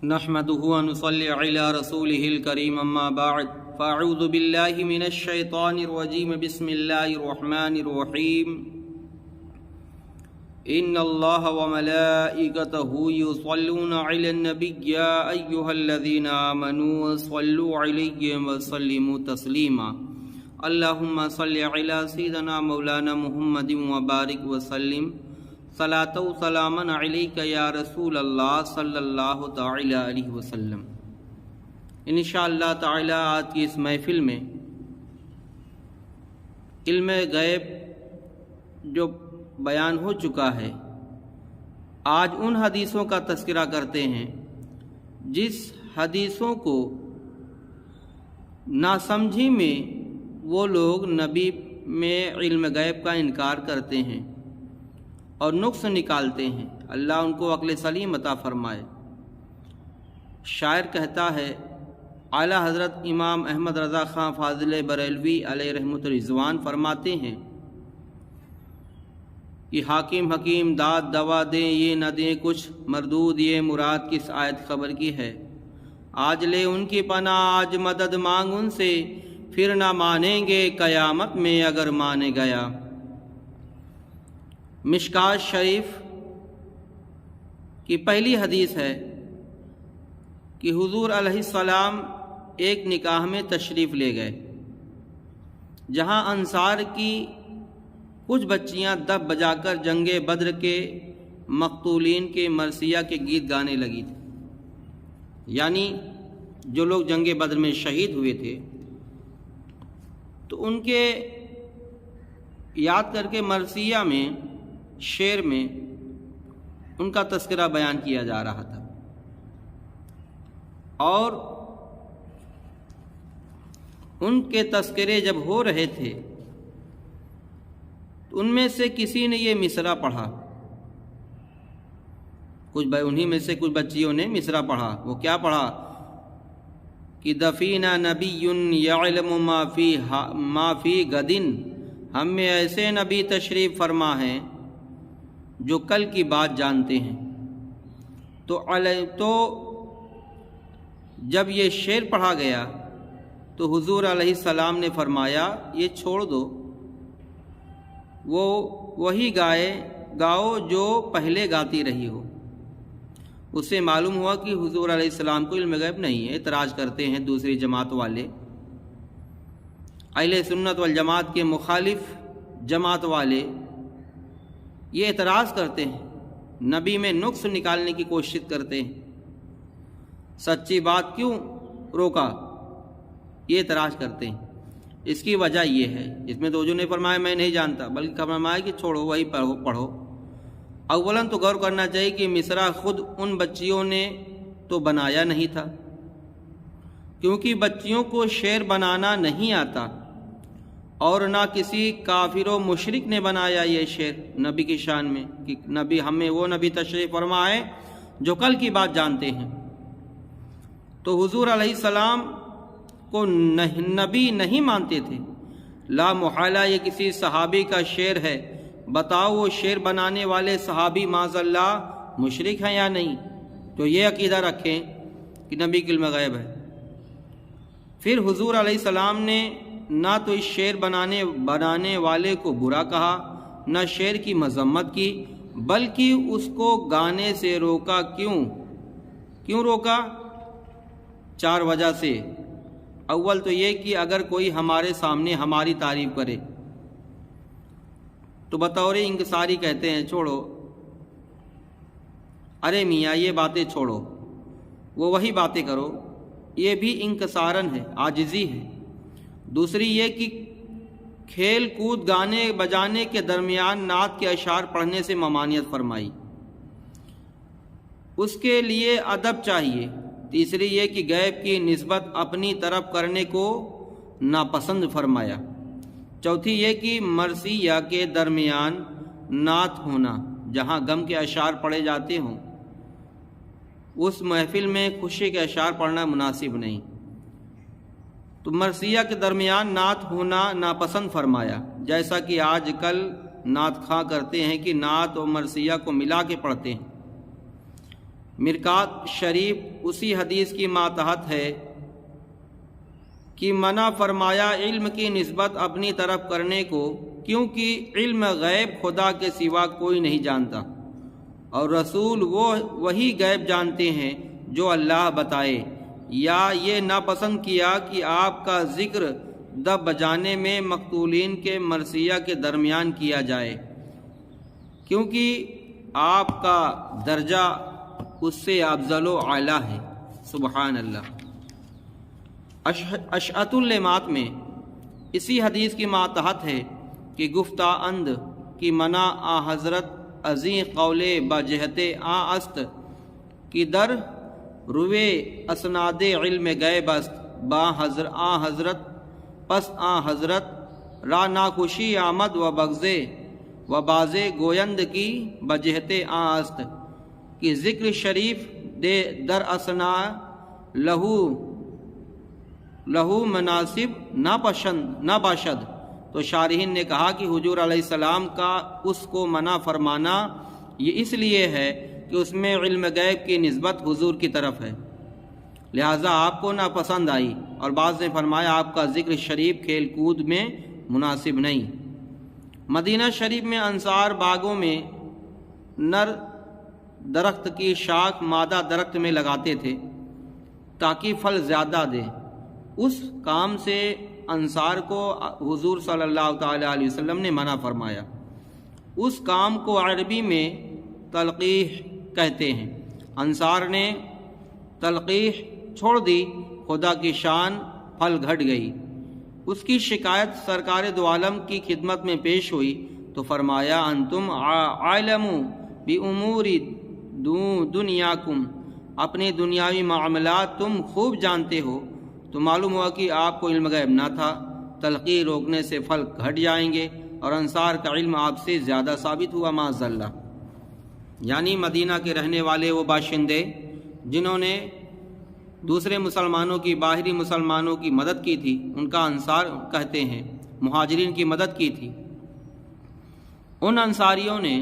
نحمده ونصلي على رسوله الكريم اما بعد فاعوذ بالله من الشيطان الرجيم بسم الله الرحمن الرحيم ان الله وملائكته يصلون على النبي يا ايها الذين امنوا صلوا عليه وسلموا تسليما اللهم صل على سيدنا مولانا محمد وبارك وسلم صلاۃ و سلاما علیک یا رسول اللہ صلی اللہ تعالی علیہ وسلم۔ انشاءاللہ تعالی آج کی اس محفل میں علم غیب جو بیان ہو چکا ہے، آج ان حدیثوں کا تذکرہ کرتے ہیں جس حدیثوں کو ناسمجھی میں وہ لوگ نبی میں علم غیب کا انکار کرتے ہیں اور نقص نکالتے ہیں۔ اللہ ان کو عقل سلیم عطا فرمائے۔ شاعر کہتا ہے، اعلیٰ حضرت امام احمد رضا خان فاضل بریلوی علیہ رحمۃ رضوان فرماتے ہیں کہ حاکم حکیم داد دوا دیں یہ نہ دیں کچھ، مردود یہ مراد کس آیت خبر کی ہے۔ آج لے ان کی پناہ آج مدد مانگ ان سے، پھر نہ مانیں گے قیامت میں اگر مانے گیا۔ مشکات شریف کی پہلی حدیث ہے کہ حضور علیہ السلام ایک نکاح میں تشریف لے گئے جہاں انصار کی کچھ بچیاں دف بجا کر جنگ بدر کے مقتولین کے مرثیہ کے گیت گانے لگی تھی، یعنی جو لوگ جنگ بدر میں شہید ہوئے تھے تو ان کے یاد کر کے مرثیہ میں شعر میں ان کا تذکرہ بیان کیا جا رہا تھا، اور ان کے تذکرے جب ہو رہے تھے تو ان میں سے کسی نے یہ مصرع پڑھا، انہی میں سے کچھ بچیوں نے مصرع پڑھا۔ وہ کیا پڑھا کہ دفینہ نبی یعلم ما فی غدن، ہم میں ایسے نبی تشریف فرما ہیں جو کل کی بات جانتے ہیں۔ تو جب یہ شعر پڑھا گیا تو حضور علیہ السلام نے فرمایا یہ چھوڑ دو، وہ وہی گاؤ جو پہلے گاتی رہی ہو۔ اس سے معلوم ہوا کہ حضور علیہ السلام کو علم غیب نہیں ہے۔ اعتراض کرتے ہیں دوسری جماعت والے، اہل سنت والجماعت کے مخالف جماعت والے یہ اعتراض کرتے ہیں، نبی میں نقص نکالنے کی کوشش کرتے ہیں، سچی بات کیوں روکا، یہ اعتراض کرتے ہیں۔ اس کی وجہ یہ ہے، اس میں تو جو نے فرمایا میں نہیں جانتا، بلکہ فرمایا کہ چھوڑو وہی پڑھو۔ اولاً تو غور کرنا چاہیے کہ مصرع خود ان بچیوں نے تو بنایا نہیں تھا، کیونکہ بچیوں کو شعر بنانا نہیں آتا، اور نہ کسی کافر و مشرک نے بنایا یہ شعر نبی کی شان میں کہ نبی ہمیں وہ نبی تشریف فرما ہے جو کل کی بات جانتے ہیں۔ تو حضور علیہ السلام کو نبی نہیں مانتے تھے، لا محالہ یہ کسی صحابی کا شعر ہے، بتاؤ وہ شعر بنانے والے صحابی معاذ اللہ مشرک ہیں یا نہیں، تو یہ عقیدہ رکھیں کہ نبی کی علم غیب ہے۔ پھر حضور علیہ السلام نے نہ تو اس شعر بنانے والے کو برا کہا، نہ شعر کی مذمت کی، بلکہ اس کو گانے سے روکا۔ کیوں روکا؟ 4 وجہ سے۔ اول تو یہ کہ اگر کوئی ہمارے سامنے ہماری تعریف کرے تو بطور انکساری کہتے ہیں چھوڑو، ارے میاں یہ باتیں چھوڑو، وہ وہی باتیں کرو، یہ بھی انکسارن ہے، عاجزی ہے۔ دوسری یہ کہ کھیل کود گانے بجانے کے درمیان نعت کے اشعار پڑھنے سے ممانعت فرمائی، اس کے لیے ادب چاہیے۔ تیسری یہ کہ غیب کی نسبت اپنی طرف کرنے کو ناپسند فرمایا۔ چوتھی یہ کہ مرثیہ کے درمیان نعت ہونا، جہاں غم کے اشعار پڑھے جاتے ہوں اس محفل میں خوشی کے اشعار پڑھنا مناسب نہیں، تو مرثیہ کے درمیان نعت ہونا ناپسند فرمایا، جیسا کہ آج کل نعت خواں کرتے ہیں کہ نعت و مرثیہ کو ملا کے پڑھتے ہیں۔ مرکات شریف اسی حدیث کی ماتحت ہے کہ منع فرمایا علم کی نسبت اپنی طرف کرنے کو، کیونکہ علم غیب خدا کے سوا کوئی نہیں جانتا، اور رسول وہی غیب جانتے ہیں جو اللہ بتائے۔ یا یہ ناپسند کیا کہ آپ کا ذکر دب بجانے میں مقتولین کے مرثیہ کے درمیان کیا جائے، کیونکہ آپ کا درجہ اس سے افضل و اعلیٰ ہے۔ سبحان اللہ۔ اشعۃ اللمات میں اسی حدیث کی ماتحت ہے کہ گفتہ اند کی منع آ حضرت ازیں قول بجہت آ است کی در روے اسناد علم غیب است با حضرت پس آ حضرت را ناخوشی آمد و بغضے و بازے گویند کی بجہت آ است کہ ذکر شریف دے در اسنا لہو مناسب نہ باشد۔ تو شارحین نے کہا کہ حضور علیہ السلام کا اس کو منع فرمانا یہ اس لیے ہے کہ اس میں علم غیب کی نسبت حضور کی طرف ہے، لہٰذا آپ کو ناپسند آئی، اور بعض نے فرمایا آپ کا ذکر شریف کھیل کود میں مناسب نہیں۔ مدینہ شریف میں انصار باغوں میں نر درخت کی شاخ مادہ درخت میں لگاتے تھے تاکہ پھل زیادہ دے۔ اس کام سے انصار کو حضور صلی اللہ تعالی علیہ وسلم نے منع فرمایا۔ اس کام کو عربی میں تلقیح کہتے ہیں۔ انصار نے تلقیح چھوڑ دی، خدا کی شان پھل گھٹ گئی۔ اس کی شکایت سرکار دو عالم کی خدمت میں پیش ہوئی تو فرمایا انتم عالم بامور دنیاکم، اپنے دنیاوی معاملات تم خوب جانتے ہو۔ تو معلوم ہوا کہ آپ کو علم غیب نہ تھا، تلقی روکنے سے پھل گھٹ جائیں گے، اور انصار کا علم آپ سے زیادہ ثابت ہوا معاذ اللہ۔ یعنی مدینہ کے رہنے والے وہ باشندے جنہوں نے دوسرے مسلمانوں کی، باہری مسلمانوں کی مدد کی تھی، ان کا انصار کہتے ہیں، مہاجرین کی مدد کی تھی۔ ان انصاریوں نے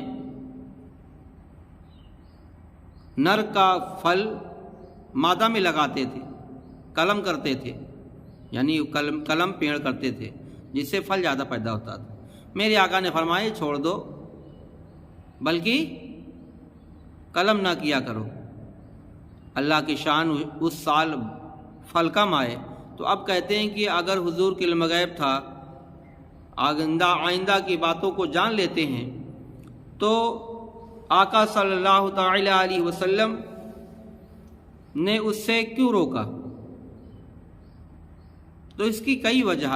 نر کا پھل مادہ میں لگاتے تھے، قلم کرتے تھے، یعنی قلم پیڑ کرتے تھے جس سے پھل زیادہ پیدا ہوتا تھا۔ میرے آقا نے فرمایا چھوڑ دو، بلکہ قلم نہ کیا کرو۔ اللہ کی شان اس سال پھل کم آئے، تو اب کہتے ہیں کہ اگر حضور کے علم غیب تھا، آئندہ کی باتوں کو جان لیتے ہیں، تو آقا صلی اللہ تعالی علیہ وسلم نے اس سے کیوں روکا؟ تو اس کی کئی وجہ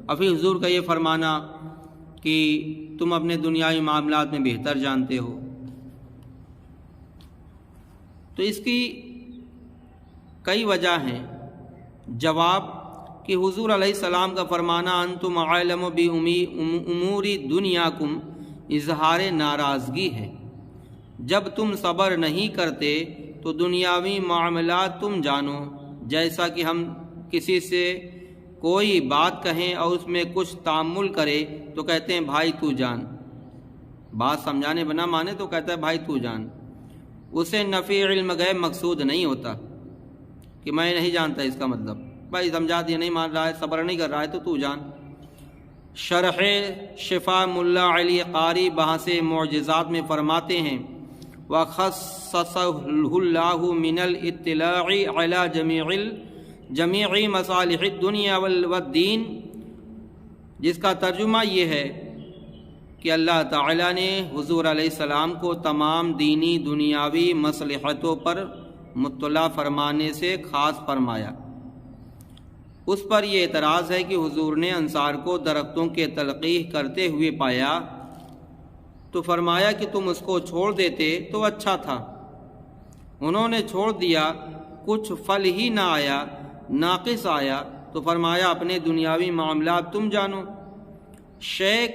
اور پھر حضور کا یہ فرمانا کہ تم اپنے دنیاوی معاملات میں بہتر جانتے ہو، تو اس کی کئی وجہ ہیں۔ جواب کہ حضور علیہ السلام کا فرمانا انتم عالم بامور دنیاکم اظہار ناراضگی ہے۔ جب تم صبر نہیں کرتے تو دنیاوی معاملات تم جانو، جیسا کہ ہم کسی سے کوئی بات کہیں اور اس میں کچھ تعامل کرے تو کہتے ہیں بھائی تو جان، بات سمجھانے بنا مانے تو کہتا ہے بھائی تو جان۔ اسے نفی علم غیب مقصود نہیں ہوتا کہ میں نہیں جانتا، اس کا مطلب بھائی سمجھا دیا، نہیں مان رہا ہے، صبر نہیں کر رہا ہے تو جان۔ شرح شفا ملا علی قاری بحث معجزات میں فرماتے ہیں وَخَصَّصَهُ اللَّهُ مِنَ الْاطِّلَاعِ عَلَى جَمِيعِ مَصَالِحِ الدُّنْيَا وَالدِّينِ، جس کا ترجمہ یہ ہے کہ اللہ تعالیٰ نے حضور علیہ السلام کو تمام دینی دنیاوی مصلحتوں پر مطلع فرمانے سے خاص فرمایا۔ اس پر یہ اعتراض ہے کہ حضور نے انصار کو درختوں کے تلقیح کرتے ہوئے پایا تو فرمایا کہ تم اس کو چھوڑ دیتے تو اچھا تھا۔ انہوں نے چھوڑ دیا، کچھ پھل ہی نہ آیا، ناقص آیا، تو فرمایا اپنے دنیاوی معاملات تم جانو۔ شیخ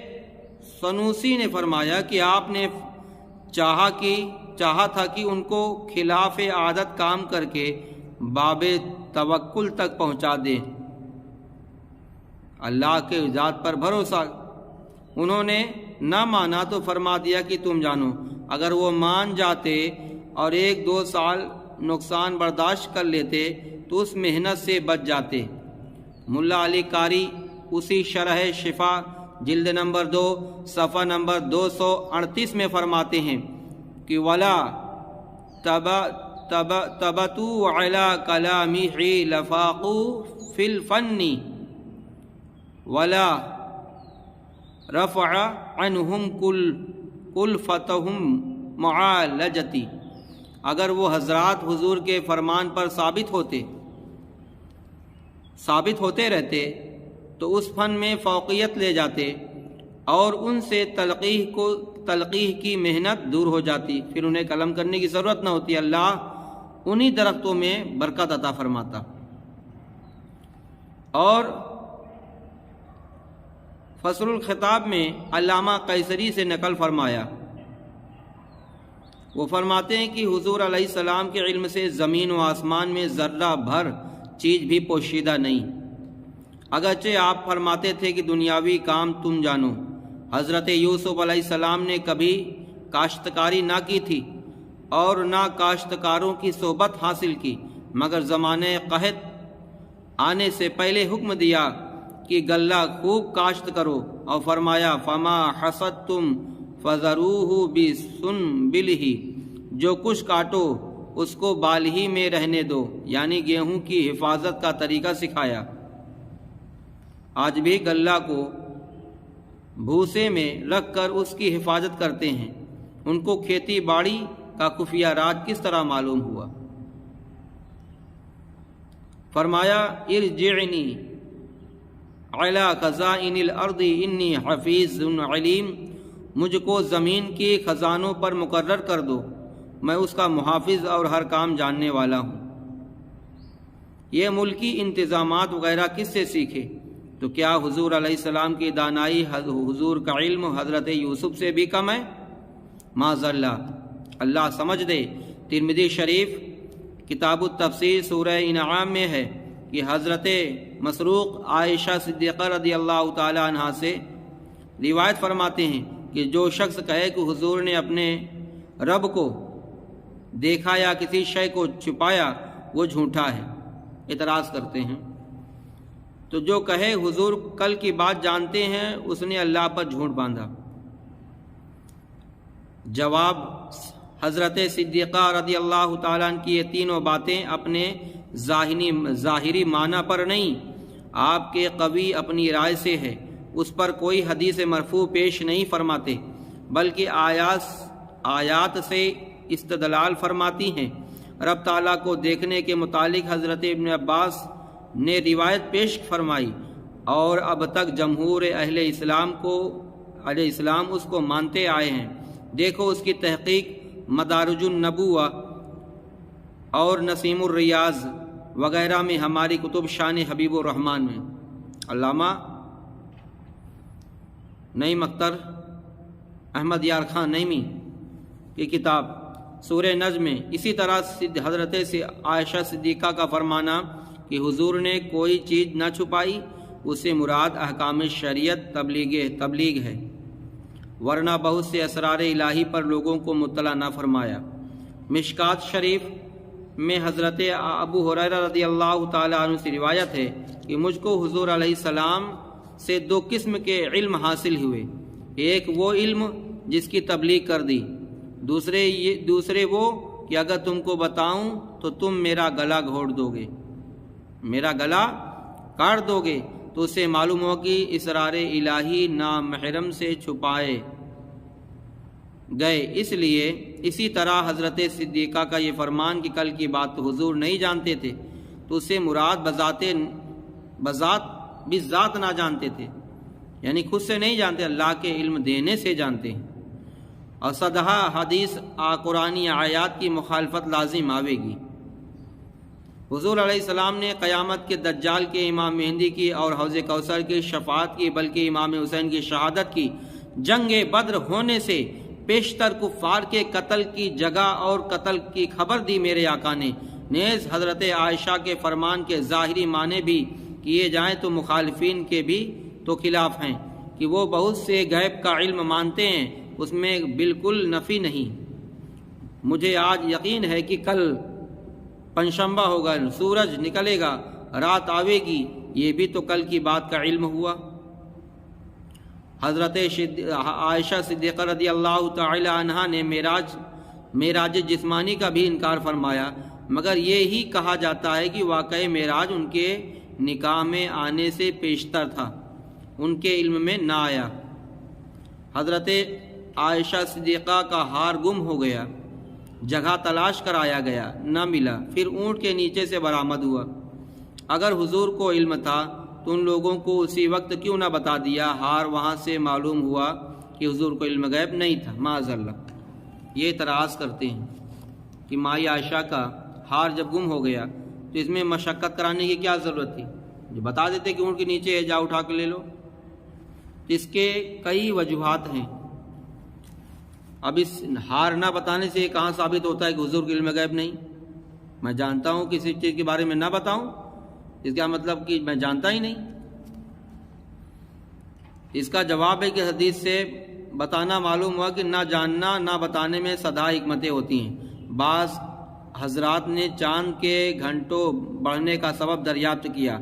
سنوسی نے فرمایا کہ آپ نے چاہا تھا کہ ان کو خلاف عادت کام کر کے باب توکل تک پہنچا دے، اللہ کے ذات پر بھروسہ۔ انہوں نے نہ مانا تو فرما دیا کہ تم جانو۔ اگر وہ مان جاتے اور 1-2 سال نقصان برداشت کر لیتے تو اس محنت سے بچ جاتے۔ ملا علی قاری اسی شرح شفا جلد نمبر 2 صفحہ نمبر 238 میں فرماتے ہیں کہ وَلَا تَبَتُوا عَلَى كَلَامِهِ لَفَاقُوا فِي الْفَنِّ وَلَا رَفَعَ عَنْهُمْ كُلْفَتَهُمْ مُعَالَجَتِ۔ اگر وہ حضرات حضور کے فرمان پر ثابت ہوتے رہتے تو اس فن میں فوقیت لے جاتے اور ان سے تلقیح کی محنت دور ہو جاتی، پھر انہیں قلم کرنے کی ضرورت نہ ہوتی، اللہ انہی درختوں میں برکت عطا فرماتا۔ اور فصل الخطاب میں علامہ قیصری سے نقل فرمایا، وہ فرماتے ہیں کہ حضور علیہ السلام کے علم سے زمین و آسمان میں ذرہ بھر چیز بھی پوشیدہ نہیں، اگرچہ آپ فرماتے تھے کہ دنیاوی کام تم جانو۔ حضرت یوسف علیہ السلام نے کبھی کاشتکاری نہ کی تھی اور نہ کاشتکاروں کی صحبت حاصل کی، مگر زمانہ قحط آنے سے پہلے حکم دیا کہ غلہ خوب کاشت کرو، اور فرمایا فما حصدتم فذروہ بسنبلہ، جو کچھ کاٹو اس کو بال ہی میں رہنے دو، یعنی گیہوں کی حفاظت کا طریقہ سکھایا۔ آج بھی غلہ کو بھوسے میں رکھ کر اس کی حفاظت کرتے ہیں، ان کو کھیتی باڑی کا خفیہ راز کس طرح معلوم ہوا؟ فرمایا ارجعنی علی خزائن الارض انی حفیظ علیم، مجھ کو زمین کے خزانوں پر مقرر کر دو، میں اس کا محافظ اور ہر کام جاننے والا ہوں۔ یہ ملکی انتظامات وغیرہ کس سے سیکھے؟ تو کیا حضور علیہ السلام کی دانائی حضور کا علم حضرت یوسف سے بھی کم ہے؟ معاذ اللہ سمجھ دے۔ ترمذی شریف کتاب التفسیر سورہ انعام میں ہے کہ حضرت مسروق عائشہ صدیقہ رضی اللہ تعالی عنہا سے روایت فرماتے ہیں کہ جو شخص کہے کہ حضور نے اپنے رب کو دیکھا یا کسی شے کو چھپایا وہ جھوٹا ہے۔ اعتراض کرتے ہیں تو جو کہے حضور کل کی بات جانتے ہیں اس نے اللہ پر جھوٹ باندھا۔ جواب، حضرت صدیقہ رضی اللہ تعالیٰ عنہ کی یہ تینوں باتیں اپنے ظاہری معنی پر نہیں، آپ کے قوی اپنی رائے سے ہے، اس پر کوئی حدیث مرفوع پیش نہیں فرماتے، بلکہ آیات سے استدلال فرماتی ہیں۔ رب تعالیٰ کو دیکھنے کے متعلق حضرت ابن عباس نے روایت پیش فرمائی، اور اب تک جمہور اہل اسلام اس کو مانتے آئے ہیں۔ دیکھو اس کی تحقیق مدارج النبوہ اور نسیم الریاض وغیرہ میں، ہماری کتب شان حبیب الرحمن میں۔ علامہ نعیم اختر احمد یار خان نعیمی کی کتاب سورہ نجم میں اسی طرح حضرت عائشہ صدیقہ کا فرمانا کہ حضور نے کوئی چیز نہ چھپائی، اس سے مراد احکام شریعت تبلیغ ہے، ورنہ بہت سے اسرار الہی پر لوگوں کو مطلع نہ فرمایا۔ مشکات شریف میں حضرت ابو ہریرہ رضی اللہ تعالیٰ عنہ سے روایت ہے کہ مجھ کو حضور علیہ السلام سے 2 قسم کے علم حاصل ہوئے، ایک وہ علم جس کی تبلیغ کر دی، دوسرے وہ کہ اگر تم کو بتاؤں تو تم میرا گلا گھونٹ دو گے، میرا گلا کاٹ دو گے، تو اسے معلوم ہو کہ اسرار الہی نامحرم سے چھپائے گئے۔ اس لیے اسی طرح حضرت صدیقہ کا یہ فرمان کہ کل کی بات تو حضور نہیں جانتے تھے، تو اسے مراد بذات نہ جانتے تھے، یعنی خود سے نہیں جانتے، اللہ کے علم دینے سے جانتے ہیں۔ اور صدہا حدیث قرآنی آیات کی مخالفت لازم آوے گی۔ حضور علیہ السلام نے قیامت کے دجال کے، امام مہدی کی اور حوض کوثر کی شفاعت کی، بلکہ امام حسین کی شہادت کی، جنگ بدر ہونے سے پیشتر کفار کے قتل کی جگہ اور قتل کی خبر دی میرے آقا نے۔ نیز حضرت عائشہ کے فرمان کے ظاہری معنی بھی کیے جائیں تو مخالفین کے بھی تو خلاف ہیں کہ وہ بہت سے غیب کا علم مانتے ہیں، اس میں بالکل نفی نہیں، مجھے آج یقین ہے کہ کل پنجشنبہ ہوگا، سورج نکلے گا، رات آوے گی، یہ بھی تو کل کی بات کا علم ہوا۔ حضرت عائشہ صدیقہ رضی اللہ تعالی عنہا نے معراج جسمانی کا بھی انکار فرمایا، مگر یہی کہا جاتا ہے کہ واقعہ معراج ان کے نکاح میں آنے سے پیشتر تھا، ان کے علم میں نہ آیا۔ حضرت عائشہ صدیقہ کا ہار گم ہو گیا، جگہ تلاش کرایا گیا، نہ ملا، پھر اونٹ کے نیچے سے برآمد ہوا۔ اگر حضور کو علم تھا تو ان لوگوں کو اسی وقت کیوں نہ بتا دیا؟ ہار وہاں سے معلوم ہوا کہ حضور کو علم غیب نہیں تھا، معاذ اللہ۔ یہ اعتراض کرتے ہیں کہ مائی عائشہ کا ہار جب گم ہو گیا تو اس میں مشقت کرانے کی کیا ضرورت تھی؟ جو بتا دیتے کہ اونٹ کے نیچے ہے، جا اٹھا کے لے لو۔ اس کے کئی وجوہات ہیں۔ اب اس ہار نہ بتانے سے کہاں ثابت ہوتا ہے کہ حضور کے علم غیب نہیں؟ میں جانتا ہوں کسی چیز کے بارے میں نہ بتاؤں، اس کا مطلب کہ میں جانتا ہی نہیں۔ اس کا جواب ہے کہ حدیث سے بتانا معلوم ہوا کہ نہ جاننا نہ بتانے میں سدا حکمتیں ہوتی ہیں۔ بعض حضرات نے چاند کے گھنٹوں بڑھنے کا سبب دریافت کیا،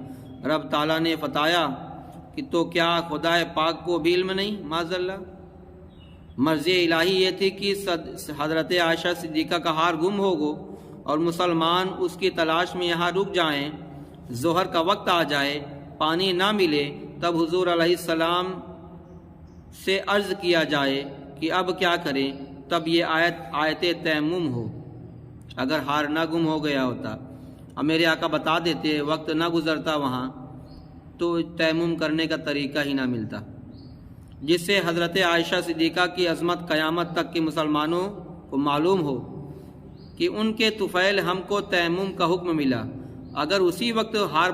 رب تعالیٰ نے فتایا کہ تو کیا خدا پاک کو بھی علم نہیں؟ معاذ اللہ۔ مرضی الہی یہ تھی کہ حضرت عائشہ صدیقہ کا ہار گم ہوگو اور مسلمان اس کی تلاش میں یہاں رک جائیں، ظہر کا وقت آ جائے، پانی نہ ملے، تب حضور علیہ السلام سے عرض کیا جائے کہ اب کیا کریں؟ تب یہ آیت تیمم ہو۔ اگر ہار نہ گم ہو گیا ہوتا، اب میرے آقا بتا دیتے، وقت نہ گزرتا وہاں، تو تیمم کرنے کا طریقہ ہی نہ ملتا، جس سے حضرت عائشہ صدیقہ کی عظمت قیامت تک کے مسلمانوں کو معلوم ہو کہ ان کے طفیل ہم کو تیمم کا حکم ملا۔ اگر اسی وقت ہار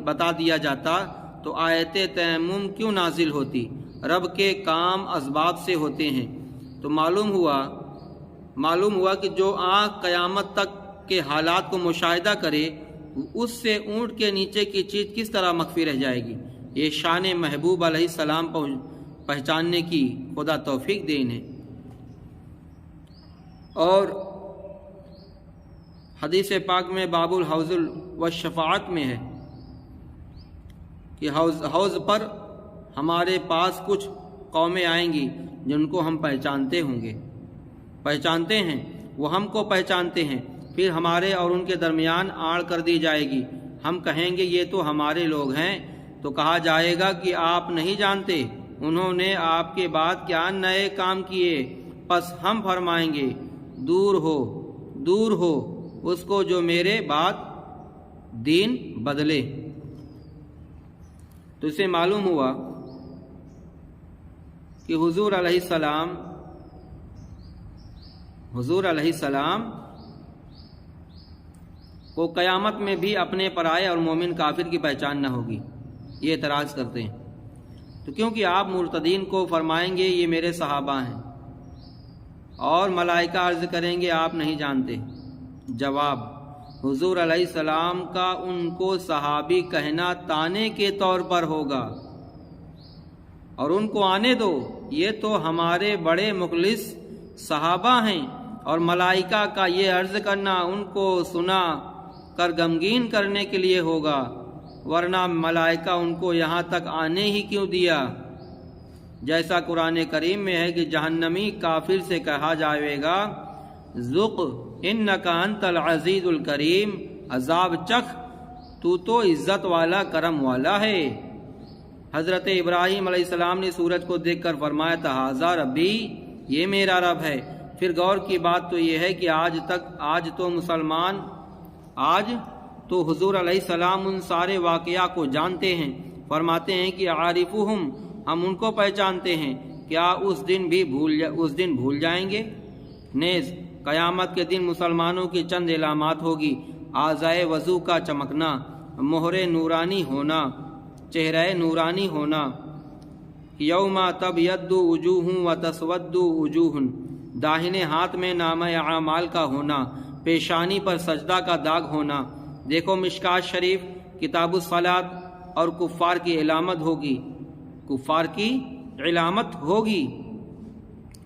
بتا دیا جاتا تو آیت تیمم کیوں نازل ہوتی؟ رب کے کام اسباب سے ہوتے ہیں۔ تو معلوم ہوا کہ جو آنکھ قیامت تک کے حالات کو مشاہدہ کرے، اس سے اونٹ کے نیچے کی چیز کس طرح مخفی رہ جائے گی؟ یہ شان محبوب علیہ السلام پہچاننے کی خدا توفیق دین ہے۔ اور حدیث پاک میں باب الحوض والشفاعت میں ہے کہ حوض پر ہمارے پاس کچھ قومیں آئیں گی جن کو ہم پہچانتے ہیں، وہ ہم کو پہچانتے ہیں، پھر ہمارے اور ان کے درمیان آڑ کر دی جائے گی۔ ہم کہیں گے یہ تو ہمارے لوگ ہیں، تو کہا جائے گا کہ آپ نہیں جانتے انہوں نے آپ کے بعد کیا نئے کام کیے۔ پس ہم فرمائیں گے دور ہو اس کو جو میرے بعد دین بدلے۔ تو اسے معلوم ہوا کہ حضور علیہ السلام کو قیامت میں بھی اپنے پرائے اور مومن کافر کی پہچان نہ ہوگی۔ یہ اعتراض کرتے ہیں تو کیونکہ آپ مرتدین کو فرمائیں گے یہ میرے صحابہ ہیں، اور ملائکہ عرض کریں گے آپ نہیں جانتے۔ جواب: حضور علیہ السلام کا ان کو صحابی کہنا طعنے کے طور پر ہوگا، اور ان کو آنے دو، یہ تو ہمارے بڑے مخلص صحابہ ہیں، اور ملائکہ کا یہ عرض کرنا ان کو سنا کر غمگین کرنے کے لیے ہوگا، ورنہ ملائکہ ان کو یہاں تک آنے ہی کیوں دیا؟ جیسا قرآن کریم میں ہے کہ جہنمی کافر سے کہا جائے گا ذق انک انت العزیز الکریم، عذاب چکھ، تو عزت والا کرم والا ہے۔ حضرت ابراہیم علیہ السلام نے سورج کو دیکھ کر فرمایا تھا ھذا ربی، یہ میرا رب ہے۔ پھر غور کی بات تو یہ ہے کہ آج تو حضور علیہ السلام ان سارے واقعہ کو جانتے ہیں۔ فرماتے ہیں کہ عارفہم، ہم ان کو پہچانتے ہیں، کیا اس دن بھول جائیں گے؟ نیز قیامت کے دن مسلمانوں کی چند علامات ہوگی: اعضائے وضو کا چمکنا، مہر نورانی ہونا، چہرہ نورانی ہونا، یوم تبیض وجوہ وتسود وجوہ، داہنے ہاتھ میں نامہ اعمال کا ہونا، پیشانی پر سجدہ کا داغ ہونا۔ دیکھو مشکات شریف کتاب الصلاۃ، اور کفار کی علامت ہوگی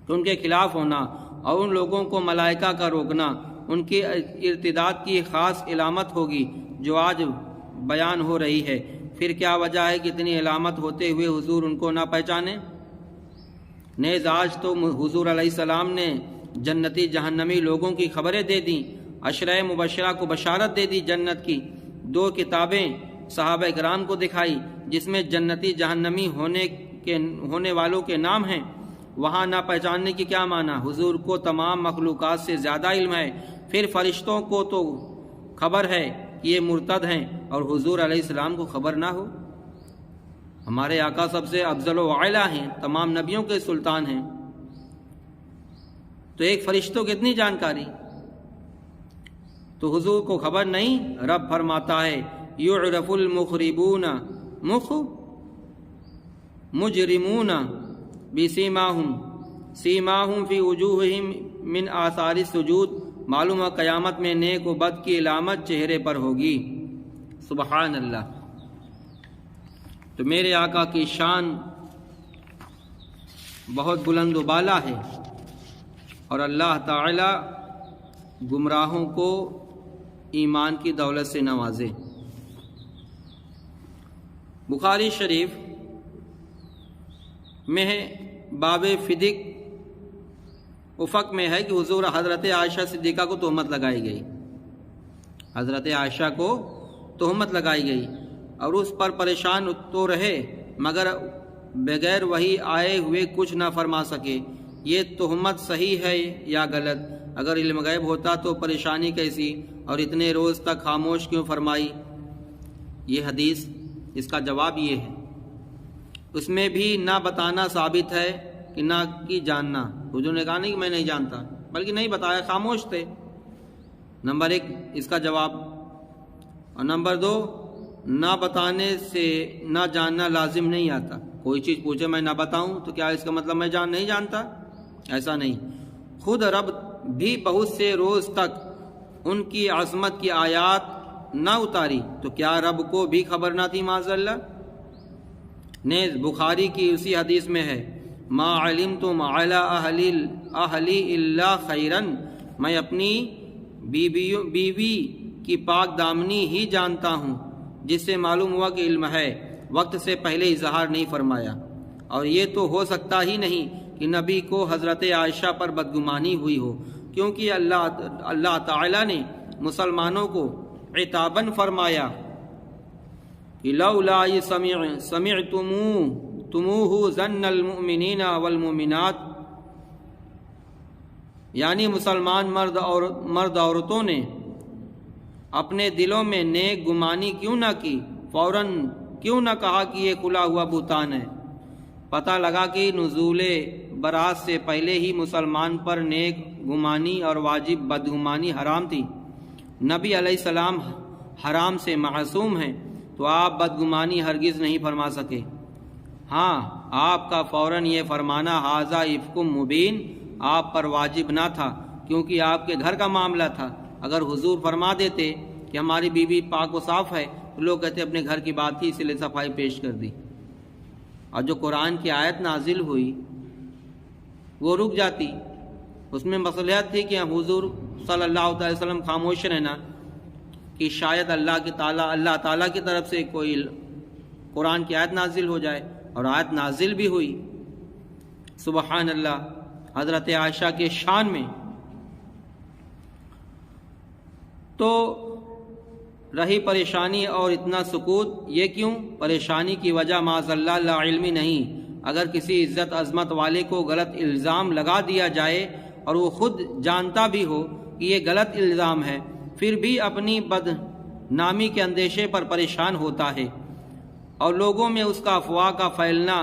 کہ ان کے خلاف ہونا، اور ان لوگوں کو ملائکہ کا روکنا ان کی ارتداد کی خاص علامت ہوگی جو آج بیان ہو رہی ہے۔ پھر کیا وجہ ہے کہ اتنی علامت ہوتے ہوئے حضور ان کو نہ پہچانے؟ نیز آج تو حضور علیہ السلام نے جنتی جہنمی لوگوں کی خبریں دے دیں، عشرہ مبشرہ کو بشارت دے دی جنت کی، 2 کتابیں صحابہ کرام کو دکھائی جس میں جنتی جہنمی ہونے والوں کے نام ہیں، وہاں نہ پہچاننے کی کیا معنی؟ حضور کو تمام مخلوقات سے زیادہ علم ہے، پھر فرشتوں کو تو خبر ہے کہ یہ مرتد ہیں اور حضور علیہ السلام کو خبر نہ ہو؟ ہمارے آقا سب سے افضل و اعلیٰ ہیں، تمام نبیوں کے سلطان ہیں، تو ایک فرشتوں کی اتنی جانکاری تو حضور کو خبر نہیں؟ رب فرماتا ہے یعرف المخربون مجرمون بسیماہم فی وجوہہم من آثار السجود، معلوم ہے قیامت میں نیک و بد کی علامت چہرے پر ہوگی۔ سبحان اللہ۔ تو میرے آقا کی شان بہت بلند و بالا ہے، اور اللہ تعالی گمراہوں کو ایمان کی دولت سے نوازے۔ بخاری شریف میں ہے باب فدق افق میں ہے کہ حضور حضرت عائشہ صدیقہ کو تہمت لگائی گئی، حضرت عائشہ کو تہمت لگائی گئی اور اس پر پریشان تو رہے مگر بغیر وحی آئے ہوئے کچھ نہ فرما سکے۔ یہ تہمت صحیح ہے یا غلط؟ اگر علم غیب ہوتا تو پریشانی کیسی اور اتنے روز تک خاموش کیوں فرمائی؟ یہ حدیث اس کا جواب یہ ہے، اس میں بھی نہ بتانا ثابت ہے کہ نہ کی جاننا۔ حضور نے کہا نہیں کہ میں نہیں جانتا، بلکہ نہیں بتایا، خاموش تھے۔ نمبر 1 اس کا جواب، اور نمبر 2 نہ بتانے سے نہ جاننا لازم نہیں آتا۔ کوئی چیز پوچھے میں نہ بتاؤں تو کیا اس کا مطلب میں نہیں جانتا؟ ایسا نہیں۔ خود رب بھی بہت سے روز تک ان کی عظمت کی آیات نہ اتاری تو کیا رب کو بھی خبر نہ تھی؟ معاذ اللہ۔ نیز بخاری کی اسی حدیث میں ہے ما علمتم علی اہلی الا خیرن، میں اپنی بیوی کی پاک دامنی ہی جانتا ہوں، جس سے معلوم ہوا کہ علم ہے، وقت سے پہلے اظہار نہیں فرمایا۔ اور یہ تو ہو سکتا ہی نہیں کہ نبی کو حضرت عائشہ پر بدگمانی ہوئی ہو، کیونکہ اللہ تعالی نے مسلمانوں کو عتاباً فرمایا کہ لولا سمعتموہ ظن المؤمنین والمؤمنات، یعنی مسلمان مرد عورتوں نے اپنے دلوں میں نیک گمانی کیوں نہ کی، فوراً کیوں نہ کہا کہ یہ کھلا ہوا بہتان ہے؟ پتہ لگا کہ نزول برات سے پہلے ہی مسلمان پر نیک گمانی اور واجب بدگمانی حرام تھی۔ نبی علیہ السلام حرام سے معصوم ہیں تو آپ بدگمانی ہرگز نہیں فرما سکے۔ ہاں، آپ کا فوراً یہ فرمانا ھذا افک مبین آپ پر واجب نہ تھا، کیونکہ آپ کے گھر کا معاملہ تھا۔ اگر حضور فرما دیتے کہ ہماری بیوی پاک و صاف ہے تو لوگ کہتے اپنے گھر کی بات تھی اسی لیے صفائی پیش کر دی، اور جو قرآن کی آیت نازل ہوئی وہ رک جاتی۔ اس میں مصلحت تھی کہ حضور صلی اللہ علیہ وسلم خاموش رہنا کہ شاید اللہ تعالیٰ کی طرف سے کوئی قرآن کی آیت نازل ہو جائے، اور آیت نازل بھی ہوئی۔ سبحان اللہ۔ حضرت عائشہ کے شان میں تو رہی پریشانی اور اتنا سکوت، یہ کیوں؟ پریشانی کی وجہ معاذ اللہ لا علمی نہیں۔ اگر کسی عزت عظمت والے کو غلط الزام لگا دیا جائے اور وہ خود جانتا بھی ہو کہ یہ غلط الزام ہے، پھر بھی اپنی بدنامی کے اندیشے پر پریشان ہوتا ہے، اور لوگوں میں اس کا افواہ کا پھیلنا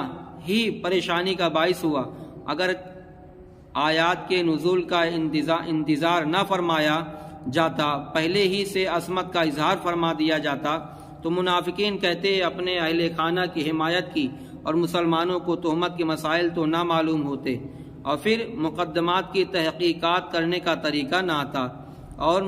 ہی پریشانی کا باعث ہوا۔ اگر آیات کے نزول کا انتظار نہ فرمایا جاتا، پہلے ہی سے عصمت کا اظہار فرما دیا جاتا، تو منافقین کہتے اپنے اہل خانہ کی حمایت کی اور مسلمانوں کو تہمت کے مسائل تو نہ معلوم ہوتے، اور پھر مقدمات کی تحقیقات کرنے کا طریقہ نہ آتا، اور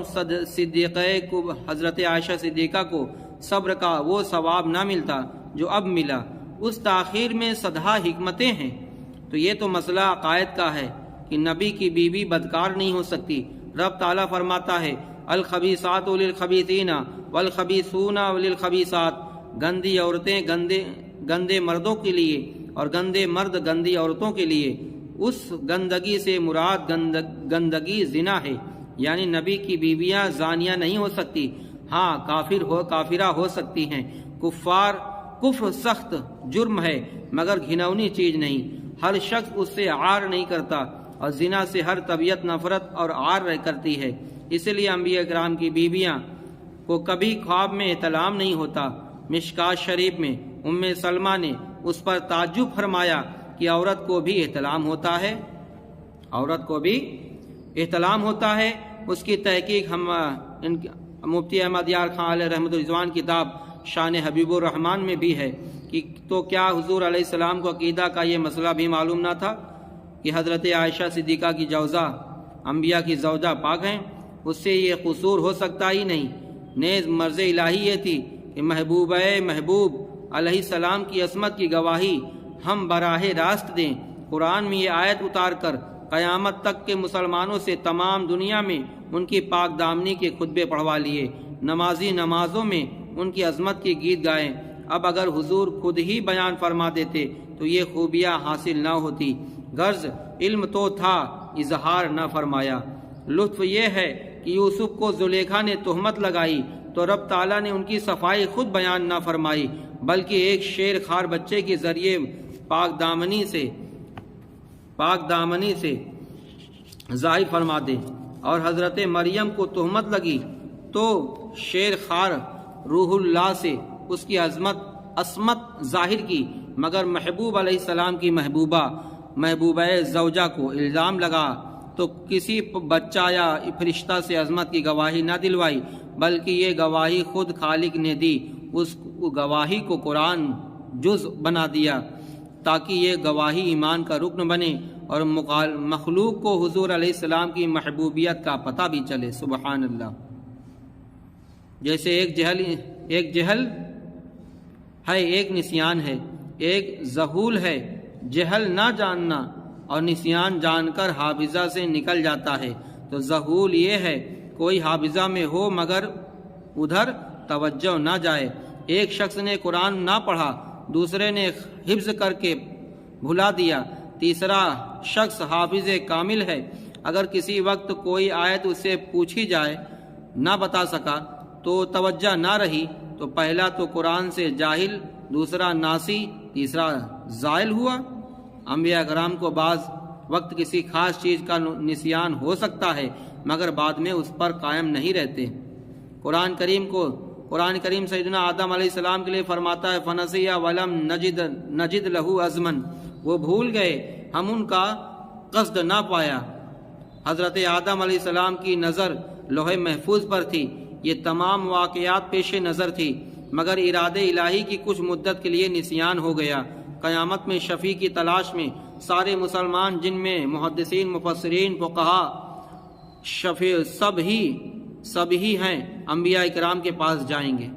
صدیقہ کو حضرت عائشہ صدیقہ کو صبر کا وہ ثواب نہ ملتا جو اب ملا۔ اس تاخیر میں صدہا حکمتیں ہیں۔ تو یہ تو مسئلہ عقائد کا ہے کہ نبی کی بیوی بدکار نہیں ہو سکتی۔ رب تعالیٰ فرماتا ہے الخبیثات للخبیثین والخبیثون للخبیثات، گندی عورتیں گندے مردوں کے لیے اور گندے مرد گندی عورتوں کے لیے۔ اس گندگی سے مراد گندگی زنا ہے، یعنی نبی کی بیویاں زانیہ نہیں ہو سکتی، ہاں کافرہ ہو سکتی ہیں۔ کفر سخت جرم ہے مگر گھناؤنی چیز نہیں، ہر شخص اس سے عار نہیں کرتا، اور زنا سے ہر طبیعت نفرت اور عار کرتی ہے۔ اس لیے انبیاء کرام کی بیویاں کو کبھی خواب میں احتلام نہیں ہوتا۔ مشکات شریف میں ام سلمہ نے اس پر تعجب فرمایا کہ عورت کو بھی احتلام ہوتا ہے۔ اس کی تحقیق مفتی احمد یار خان علیہ رحمۃ الرضوان کتاب شان حبیب الرحمن میں بھی ہے کہ تو کیا حضور علیہ السلام کو عقیدہ کا یہ مسئلہ بھی معلوم نہ تھا کہ حضرت عائشہ صدیقہ کی جوزہ انبیاء کی زوجہ پاک ہیں، اس سے یہ قصور ہو سکتا ہی نہیں۔ نیز مرض الہی یہ تھی کہ محبوب علیہ السلام کی عصمت کی گواہی ہم براہ راست دیں۔ قرآن میں یہ آیت اتار کر قیامت تک کے مسلمانوں سے تمام دنیا میں ان کی پاک دامنی کے خطبے پڑھوا لیے، نمازی نمازوں میں ان کی عظمت کی گیت گائیں۔ اب اگر حضور خود ہی بیان فرما دیتے تو یہ خوبیاں حاصل نہ ہوتی، غرض علم تو تھا، اظہار نہ فرمایا۔ لطف یہ ہے کہ یوسف کو زلیخا نے تہمت لگائی تو رب تعالیٰ نے ان کی صفائی خود بیان نہ فرمائی، بلکہ ایک شیر خوار بچے کے ذریعے پاک دامنی سے ظاہر فرما دے۔ اور حضرت مریم کو تہمت لگی تو شیر خوار روح اللہ سے اس کی عصمت ظاہر کی، مگر محبوب علیہ السلام کی محبوبہ زوجہ کو الزام لگا تو کسی بچہ یا فرشتہ سے عظمت کی گواہی نہ دلوائی، بلکہ یہ گواہی خود خالق نے دی۔ اس گواہی کو قرآن جز بنا دیا تاکہ یہ گواہی ایمان کا رکن بنے اور مخلوق کو حضور علیہ السلام کی محبوبیت کا پتہ بھی چلے۔ سبحان اللہ۔ جیسے ایک جہل ہے، ایک نسیان ہے، ایک ذہول ہے، جہل نہ جاننا اور نسیان جان کر حافظہ سے نکل جاتا ہے، تو ذہول یہ ہے کوئی حافظہ میں ہو مگر ادھر توجہ نہ جائے۔ ایک شخص نے قرآن نہ پڑھا، دوسرے نے حفظ کر کے بھلا دیا، تیسرا شخص حافظ کامل ہے، اگر کسی وقت کوئی آیت اس سے پوچھی جائے نہ بتا سکا تو توجہ نہ رہی، تو پہلا تو قرآن سے جاہل، دوسرا ناسی، تیسرا زائل ہوا۔ انبیاء کرام کو بعض وقت کسی خاص چیز کا نسیان ہو سکتا ہے مگر بعد میں اس پر قائم نہیں رہتے۔ قرآن کریم سیدنا آدم علیہ السلام کے لیے فرماتا ہے فنسیہ ولم نجد لہو عزمن، وہ بھول گئے، ہم ان کا قصد نہ پایا۔ حضرت آدم علیہ السلام کی نظر لوح محفوظ پر تھی، یہ تمام واقعات پیش نظر تھی، مگر ارادے الہی کی کچھ مدت کے لیے نسیان ہو گیا۔ قیامت میں شفیع کی تلاش میں سارے مسلمان، جن میں محدثین، مفسرین، فقہا، شفیع سب ہی ہیں، انبیاء کرام کے پاس جائیں گے۔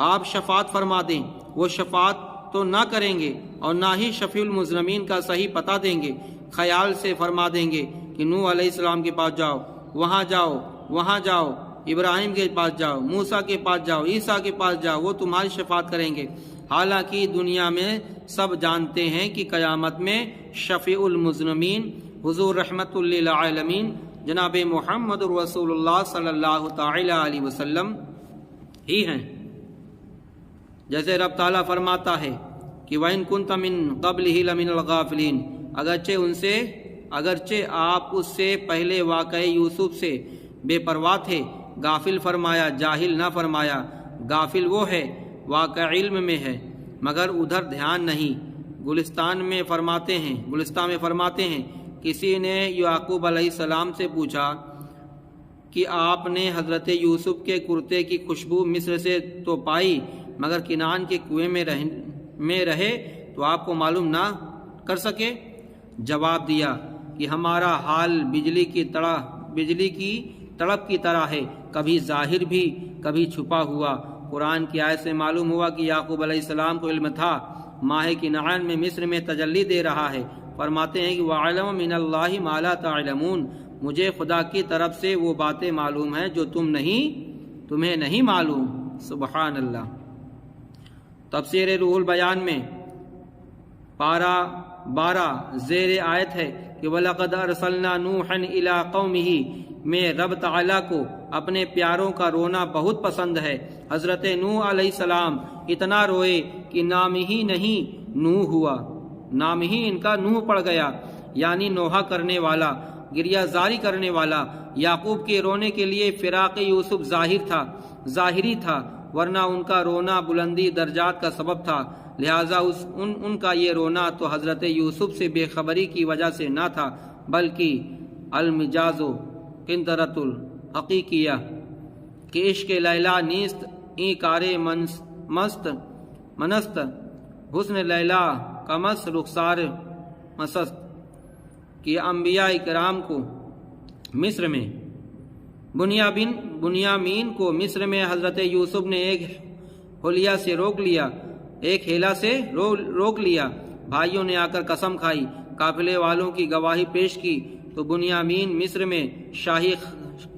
آپ شفاعت فرما دیں، وہ شفاعت تو نہ کریں گے اور نہ ہی شفیع المذنبین کا صحیح پتہ دیں گے، خیال سے فرما دیں گے کہ نوح علیہ السلام کے پاس جاؤ، وہاں جاؤ، ابراہیم کے پاس جاؤ، موسیٰ کے پاس جاؤ، عیسیٰ کے پاس جاؤ، وہ تمہاری شفاعت کریں گے۔ حالانکہ دنیا میں سب جانتے ہیں کہ قیامت میں شفیع المذنبین حضور رحمت للعالمین جناب محمد رسول اللہ صلی اللہ تعالی علیہ وسلم ہی ہیں۔ جیسے رب تعالیٰ فرماتا ہے کہ وَإِن كُنْتَ مِن قَبْلِهِ لَمِنَ الْغَافِلِينَ، اگرچہ آپ اس سے پہلے واقعہ یوسف سے بے پرواہ تھے، غافل فرمایا، جاہل نہ فرمایا۔ غافل وہ ہے واقع علم میں ہے مگر ادھر دھیان نہیں۔ گلستان میں فرماتے ہیں کسی نے یعقوب علیہ السلام سے پوچھا کہ آپ نے حضرت یوسف کے کرتے کی خوشبو مصر سے تو پائی مگر کنعان کے کنویں میں رہے تو آپ کو معلوم نہ کر سکے؟ جواب دیا کہ ہمارا حال بجلی کی تڑپ کی طرح ہے، کبھی ظاہر بھی کبھی چھپا ہوا۔ قرآن کی آیت سے معلوم ہوا کہ یعقوب علیہ السلام کو علم تھا ماہ کنعان میں مصر میں تجلی دے رہا ہے، فرماتے ہیں کہ وَعَلَمَ مِنَ اللَّهِ مَا لَا تَعْلَمُونَ، مجھے خدا کی طرف سے وہ باتیں معلوم ہیں جو تمہیں نہیں معلوم۔ سبحان اللہ۔ تفسیر روح البیان میں پارہ 12 زیر آیت ہے کہ وَلَقَدْ أَرْسَلْنَا نُوحًا إِلَىٰ قَوْمِهِ میں رب تعالیٰ کو اپنے پیاروں کا رونا بہت پسند ہے۔ حضرت نوح علیہ السلام اتنا روئے کہ نام ہی نہیں نوح ہوا، نام ہی ان کا نوح پڑ گیا، یعنی نوحہ کرنے والا، گریہ زاری کرنے والا۔ یعقوب کے رونے کے لیے فراق یوسف ظاہری تھا، ورنہ ان کا رونا بلندی درجات کا سبب تھا، لہٰذا ان کا یہ رونا تو حضرت یوسف سے بے خبری کی وجہ سے نہ تھا، بلکہ المجاز و قنطرۃ الحقیقیہ کہ عشق لیلا نیست ای کار منست حسن لیلا کمس رخسار مسست، کہ انبیاء کرام کو مصر میں بنیامین کو مصر میں حضرت یوسف نے ایک حلیہ سے روک لیا۔ بھائیوں نے آ کر قسم کھائی، قافلے والوں کی گواہی پیش کی تو بنیامین مصر میں شاہی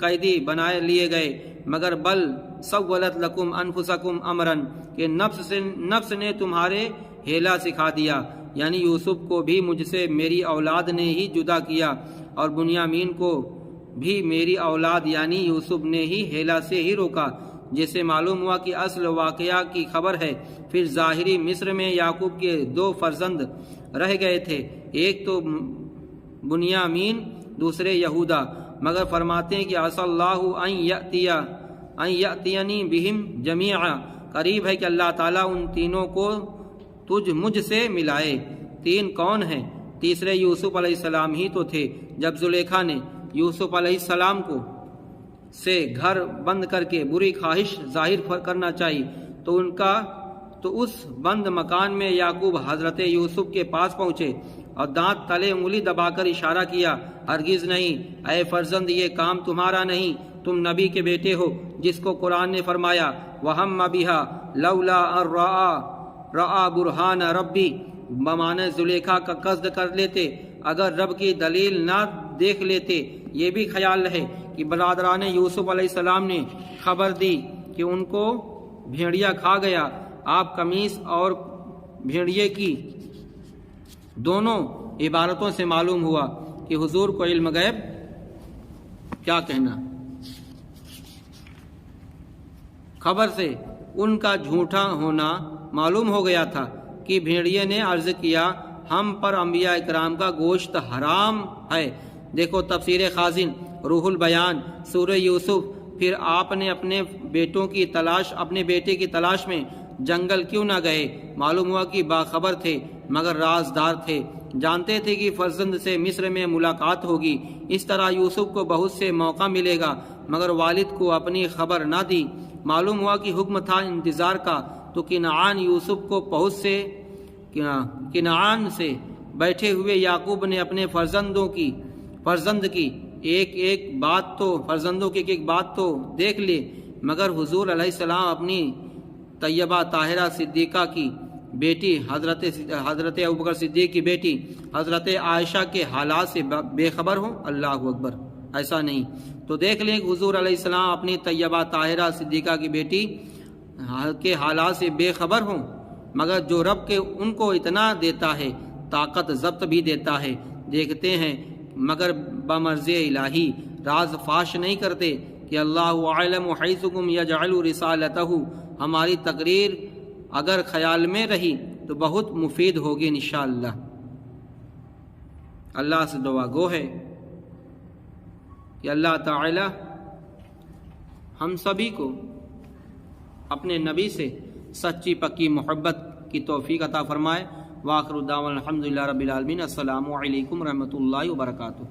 قیدی بنائے لیے گئے، مگر بل سولت لکم انفسکم امرن، کہ نفس نے تمہارے ہیلا سکھا دیا، یعنی یوسف کو بھی مجھ سے میری اولاد نے ہی جدا کیا، اور بنیامین کو بھی میری اولاد یعنی یوسف نے ہی ہیلا سے ہی روکا، جس سے معلوم ہوا کہ اصل واقعہ کی خبر ہے۔ پھر ظاہری مصر میں یعقوب کے 2 فرزند رہ گئے تھے، ایک تو بنیامین، دوسرے یہودا، مگر فرماتے ہیں کہ عسى اللہ ان یأتینی بہم جمیعا، قریب ہے کہ اللہ تعالیٰ ان تینوں کو مجھ سے ملائے۔ 3 کون ہیں؟ تیسرے یوسف علیہ السلام ہی تو تھے۔ جب زلیخا نے یوسف علیہ السلام کو سے گھر بند کر کے بری خواہش ظاہر کرنا چاہی تو اس بند مکان میں یعقوب حضرت یوسف کے پاس پہنچے اور دانت تلے انگلی دبا کر اشارہ کیا، ہرگز نہیں اے فرزند، یہ کام تمہارا نہیں، تم نبی کے بیٹے ہو، جس کو قرآن نے فرمایا وَهَمَّ بِهَا لَوْلَا أَن رَأَىٰ بُرْهَانَ رَبِّی، بمعنی زلیخا کا قصد کر لیتے اگر رب کی دلیل نہ دیکھ لیتے۔ یہ بھی خیال ہے کہ برادران یوسف علیہ السلام نے خبر دی کہ ان کو بھیڑیا کھا گیا۔ آپ قمیص اور بھیڑیے کی دونوں عبارتوں سے معلوم ہوا کہ حضور کو علم غیب کیا کہنا۔ خبر سے ان کا جھوٹا ہونا معلوم ہو گیا تھا کہ بھیڑیے نے عرض کیا ہم پر انبیاء اکرام کا گوشت حرام ہے۔ دیکھو تفسیر خازن روح البیان سورہ یوسف۔ پھر آپ نے اپنے بیٹے کی تلاش میں جنگل کیوں نہ گئے؟ معلوم ہوا کہ باخبر تھے مگر رازدار تھے، جانتے تھے کہ فرزند سے مصر میں ملاقات ہوگی، اس طرح یوسف کو بہت سے موقع ملے گا، مگر والد کو اپنی خبر نہ دی۔ معلوم ہوا کہ حکم تھا انتظار کا، تو کنعان یوسف کو کنعان سے بیٹھے ہوئے یعقوب نے اپنے فرزندوں کی ایک بات تو دیکھ لی، مگر حضور علیہ السلام اپنی طیبہ طاہرہ صدیقہ کی بیٹی حضرت ابوبکر صدیق کی بیٹی حضرت عائشہ کے حالات سے بے خبر ہوں؟ اللہ اکبر، ایسا نہیں۔ تو دیکھ لیں کہ حضور علیہ السلام اپنی طیبہ طاہرہ صدیقہ کی بیٹی کے حالات سے بے خبر ہوں، مگر جو رب کے ان کو اتنا دیتا ہے، طاقت ضبط بھی دیتا ہے، دیکھتے ہیں مگر بمرض الہی، راز فاش نہیں کرتے کہ اللہ اعلم حیثکم یجعل رسالتہ۔ ہماری تقریر اگر خیال میں رہی تو بہت مفید ہوگی انشاءاللہ۔ اللہ سے دعا گو ہے کہ اللہ تعالی ہم سبھی کو اپنے نبی سے سچی پکی محبت کی توفیق عطا فرمائے۔ وآخر دعوانا الحمدللہ رب العالمین۔ السلام علیکم ورحمۃ اللہ وبرکاتہ۔